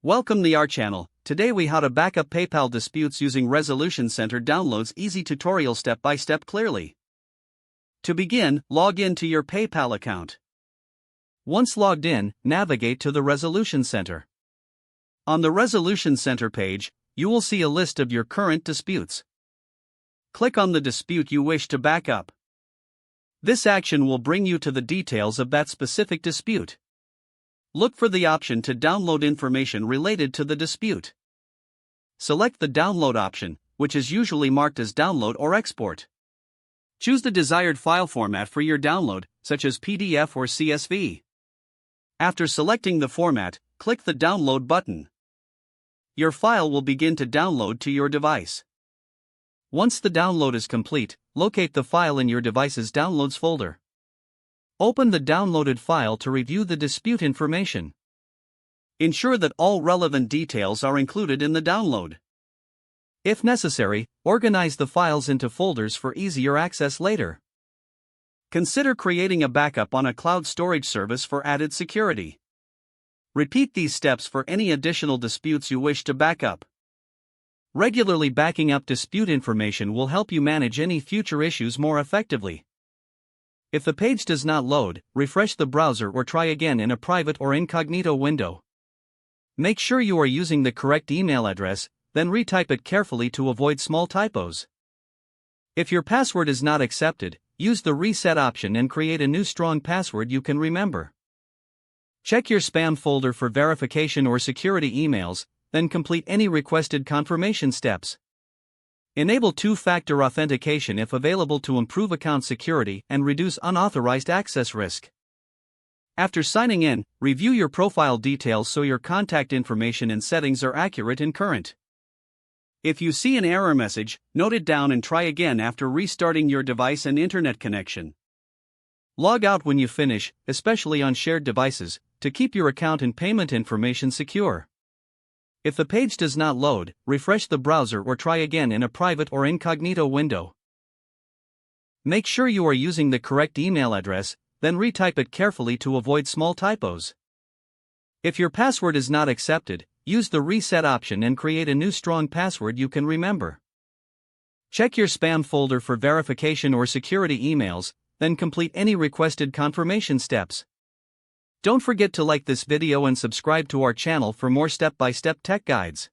Welcome to our channel. Today we how to backup PayPal disputes using Resolution Center downloads easy tutorial step by step clearly. To begin, log in to your PayPal account. Once logged in, navigate to the Resolution Center. On the Resolution Center page, you will see a list of your current disputes. Click on the dispute you wish to backup. This action will bring you to the details of that specific dispute. Look for the option to download information related to the dispute. Select the download option, which is usually marked as download or export. Choose the desired file format for your download, such as PDF or CSV. After selecting the format, click the download button. Your file will begin to download to your device. Once the download is complete, locate the file in your device's Downloads folder. Open the downloaded file to review the dispute information. Ensure that all relevant details are included in the download. If necessary, organize the files into folders for easier access later. Consider creating a backup on a cloud storage service for added security. Repeat these steps for any additional disputes you wish to backup. Regularly backing up dispute information will help you manage any future issues more effectively. If the page does not load, refresh the browser or try again in a private or incognito window. Make sure you are using the correct email address, then retype it carefully to avoid small typos. If your password is not accepted, use the reset option and create a new strong password you can remember. Check your spam folder for verification or security emails, then complete any requested confirmation steps. Enable two-factor authentication if available to improve account security and reduce unauthorized access risk. After signing in, review your profile details so your contact information and settings are accurate and current. If you see an error message, note it down and try again after restarting your device and internet connection. Log out when you finish, especially on shared devices, to keep your account and payment information secure. If the page does not load, refresh the browser or try again in a private or incognito window. Make sure you are using the correct email address, then retype it carefully to avoid small typos. If your password is not accepted, use the reset option and create a new strong password you can remember. Check your spam folder for verification or security emails, then complete any requested confirmation steps. Don't forget to like this video and subscribe to our channel for more step-by-step tech guides.